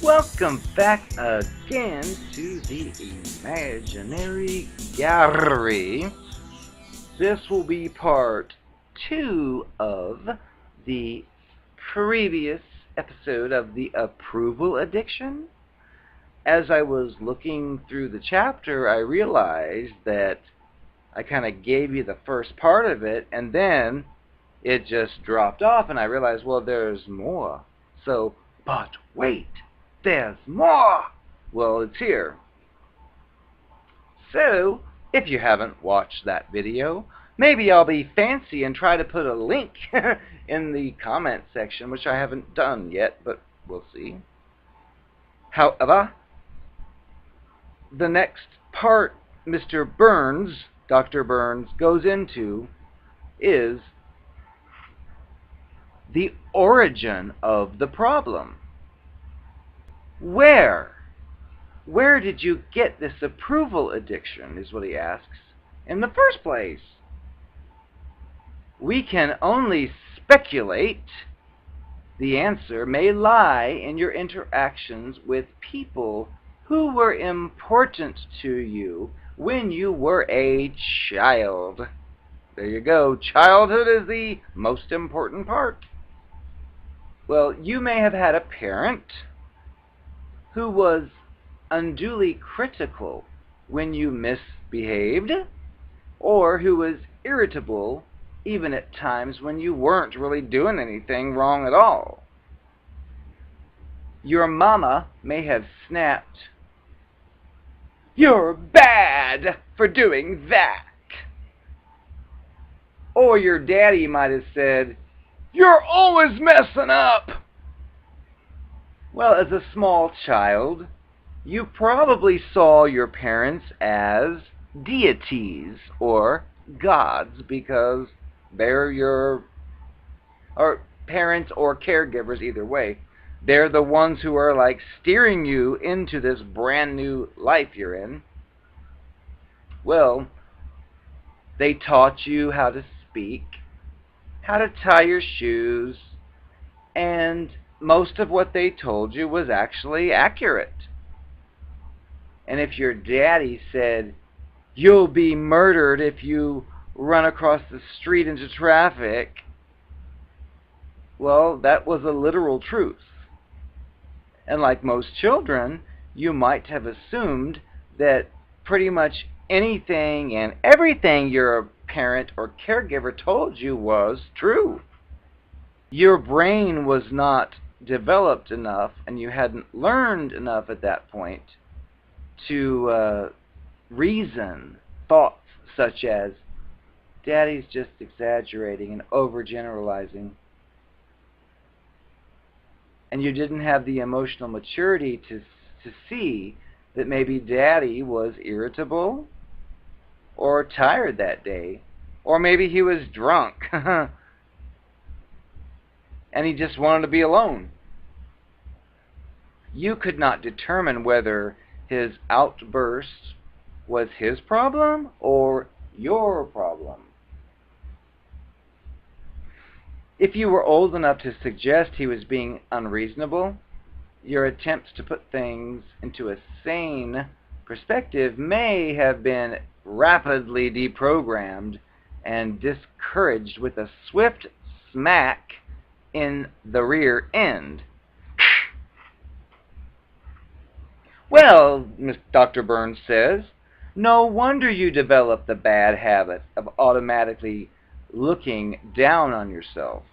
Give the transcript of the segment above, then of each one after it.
Welcome back again to the Imaginary Gallery. This will be part 2 of the previous episode of the approval addiction. As I was looking through the chapter, I realized that I kind of gave you the first part of it, and then it just dropped off, and I realized, well, there's more. But wait! There's more! Well, it's here. So, if you haven't watched that video, maybe I'll be fancy and try to put a link in the comment section, which I haven't done yet, but we'll see. However, the next part Dr. Burns, goes into is the origin of the problem. Where did you get this approval addiction, is what he asks, in the first place? We can only speculate. The answer may lie in your interactions with people who were important to you when you were a child. There you go. Childhood is the most important part. Well, you may have had a parent who was unduly critical when you misbehaved, or who was irritable even at times when you weren't really doing anything wrong at all. Your mama may have snapped, "You're bad for doing that." Or your daddy might have said, "You're always messing up." Well, as a small child, you probably saw your parents as deities or gods because they're your parents or caregivers, either way. They're the ones who are like steering you into this brand new life you're in. Well, they taught you how to speak, how to tie your shoes, and most of what they told you was actually accurate. And if your daddy said, "You'll be murdered if you run across the street into traffic," well, that was a literal truth. And like most children, you might have assumed that pretty much anything and everything your parent or caregiver told you was true. Your brain was not developed enough, and you hadn't learned enough at that point to reason thoughts such as, "Daddy's just exaggerating and overgeneralizing." And you didn't have the emotional maturity to see that maybe Daddy was irritable or tired that day, or maybe he was drunk and he just wanted to be alone. You could not determine whether his outburst was his problem or your problem. If you were old enough to suggest he was being unreasonable, your attempts to put things into a sane perspective may have been rapidly deprogrammed and discouraged with a swift smack in the rear end. Well, Dr. Burns says, no wonder you developed the bad habit of automatically looking down on yourself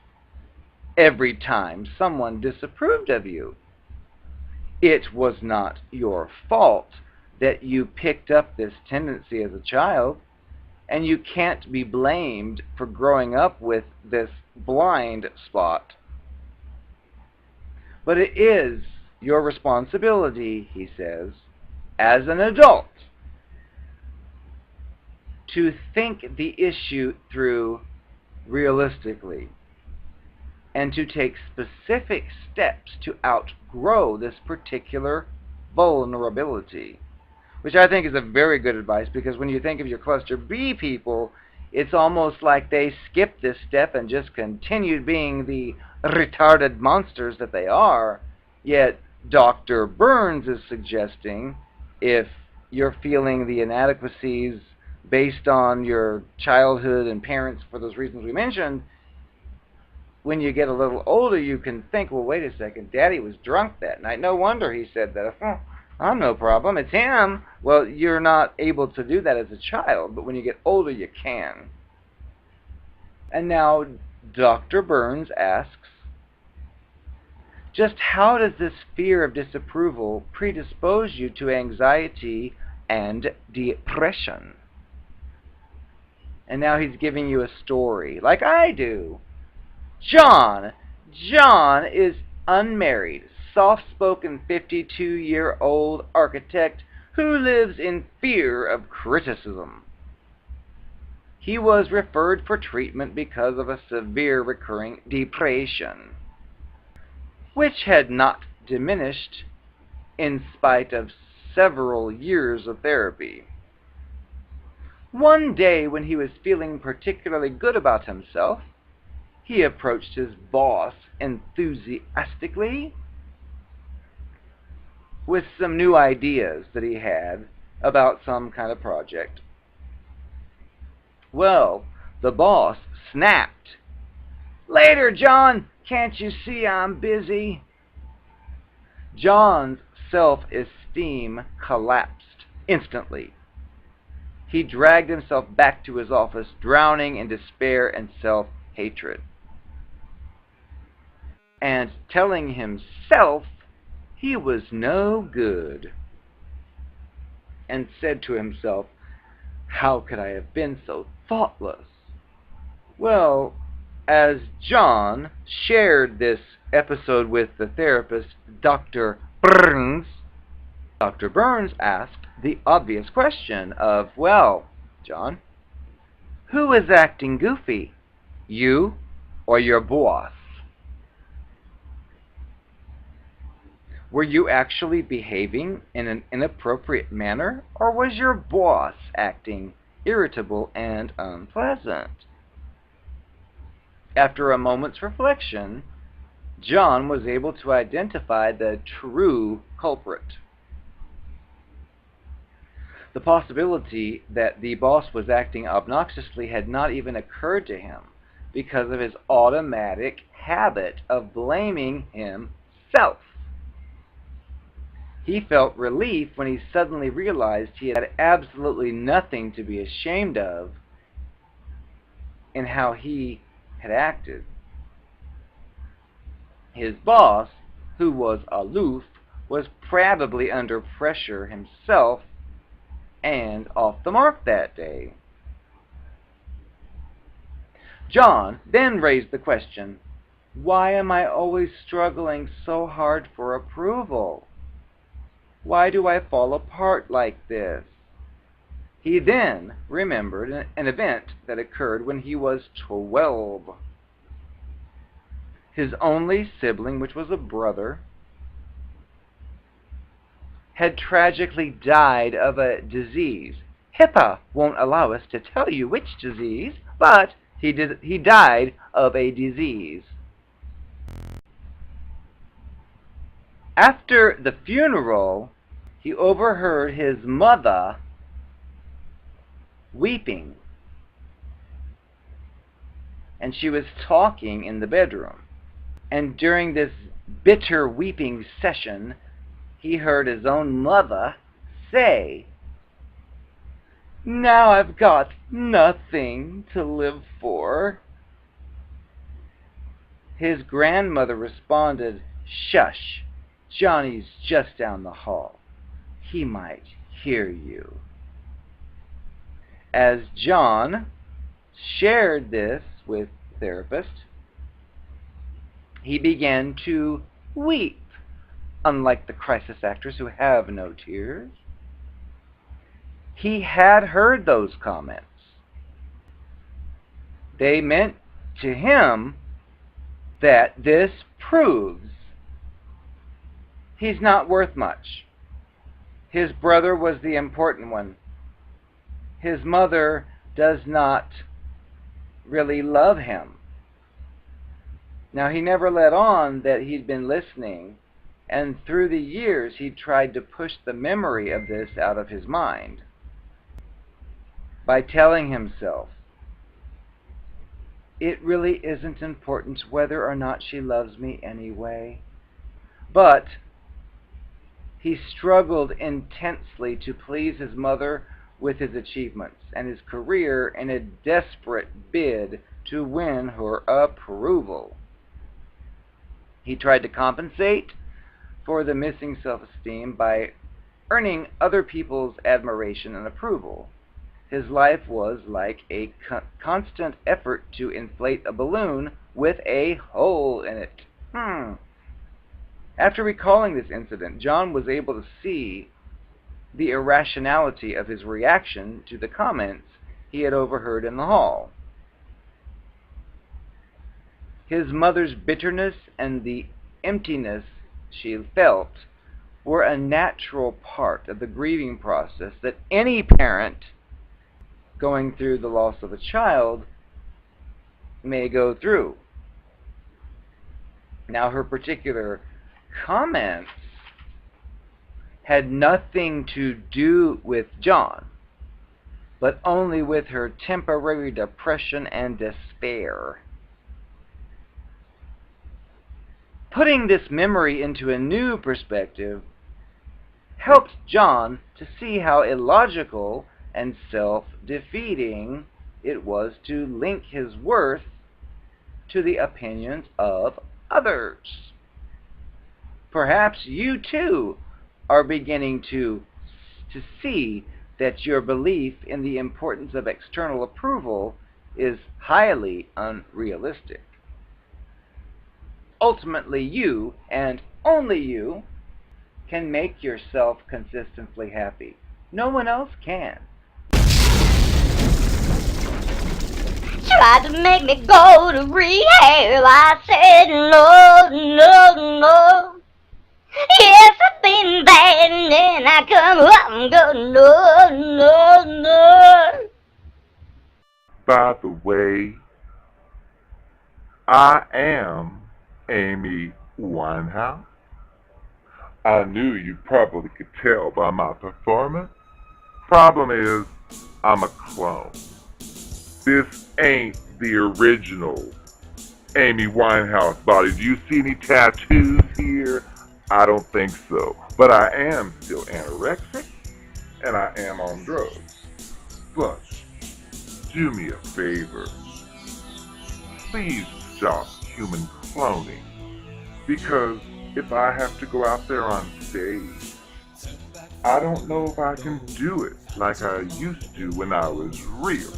every time someone disapproved of you. It was not your fault that you picked up this tendency as a child, and you can't be blamed for growing up with this blind spot. But it is your responsibility, he says, as an adult, to think the issue through realistically and to take specific steps to outgrow this particular vulnerability, which I think is a very good advice, because when you think of your cluster B people, it's almost like they skipped this step and just continued being the retarded monsters that they are, yet Dr. Burns is suggesting, if you're feeling the inadequacies based on your childhood and parents for those reasons we mentioned, when you get a little older, you can think, well, wait a second, Daddy was drunk that night. No wonder he said that. Oh, I'm no problem. It's him. Well, you're not able to do that as a child, but when you get older, you can. And now Dr. Burns asks, just how does this fear of disapproval predispose you to anxiety and depression? And now he's giving you a story, like I do. John is unmarried, soft-spoken 52-year-old architect who lives in fear of criticism. He was referred for treatment because of a severe recurring depression, which had not diminished in spite of several years of therapy. One day, when he was feeling particularly good about himself, he approached his boss enthusiastically with some new ideas that he had about some kind of project. Well, the boss snapped. "Later, John! Can't you see I'm busy?" John's self-esteem collapsed instantly. He dragged himself back to his office, drowning in despair and self-hatred, and telling himself he was no good, and said to himself, how could I have been so thoughtless? Well, as John shared this episode with the therapist, Dr. Burns, Dr. Burns asked the obvious question of, well, John, who is acting goofy, you or your boss? Were you actually behaving in an inappropriate manner, or was your boss acting irritable and unpleasant? After a moment's reflection, John was able to identify the true culprit. The possibility that the boss was acting obnoxiously had not even occurred to him because of his automatic habit of blaming himself. He felt relief when he suddenly realized he had absolutely nothing to be ashamed of in how he had acted. His boss, who was aloof, was probably under pressure himself and off the mark that day. John then raised the question, why am I always struggling so hard for approval? Why do I fall apart like this? He then remembered an event that occurred when he was 12. His only sibling, which was a brother, had tragically died of a disease. HIPAA won't allow us to tell you which disease, but he died of a disease. After the funeral, he overheard his mother weeping, and she was talking in the bedroom. And during this bitter weeping session, he heard his own mother say, "Now I've got nothing to live for." His grandmother responded, "Shush, Johnny's just down the hall. He might hear you." As John shared this with the therapist, he began to weep, unlike the crisis actors who have no tears. He had heard those comments. They meant to him that this proves he's not worth much. His brother was the important one. His mother does not really love him. Now, he never let on that he'd been listening and through the years he tried to push the memory of this out of his mind by telling himself, it really isn't important whether or not she loves me anyway. But he struggled intensely to please his mother with his achievements and his career in a desperate bid to win her approval. He tried to compensate for the missing self-esteem by earning other people's admiration and approval. His life was like a constant effort to inflate a balloon with a hole in it. After recalling this incident, John was able to see the irrationality of his reaction to the comments he had overheard in the hall. His mother's bitterness and the emptiness she felt were a natural part of the grieving process that any parent going through the loss of a child may go through. Now, her particular comments had nothing to do with John, but only with her temporary depression and despair. Putting this memory into a new perspective helped John to see how illogical and self-defeating it was to link his worth to the opinions of others. Perhaps you too are beginning to see that your belief in the importance of external approval is highly unrealistic. Ultimately, you, and only you, can make yourself consistently happy. No one else can. Tried to make me go to rehab. I said no, no, no. Yes, I've been bad, and then I come up and go no, no, no. By the way, I am Amy Winehouse. I knew you probably could tell by my performance. Problem is, I'm a clone. This ain't the original Amy Winehouse body. Do you see any tattoos here? I don't think so. But I am still anorexic, and I am on drugs. But, do me a favor. Please stop human cloning. Because if I have to go out there on stage, I don't know if I can do it like I used to when I was real.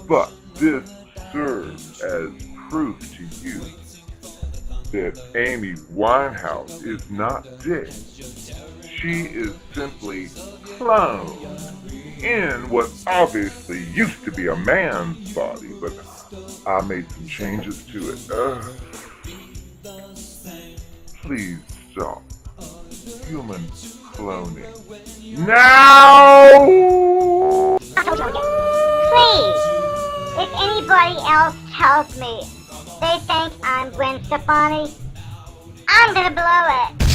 But this serves as proof to you that Amy Winehouse is not dead. She is simply cloned in what obviously used to be a man's body, but I made some changes to it. Please stop human cloning. Now! Please, if anybody else tells me they think I'm Gwen Stefani, I'm gonna blow it.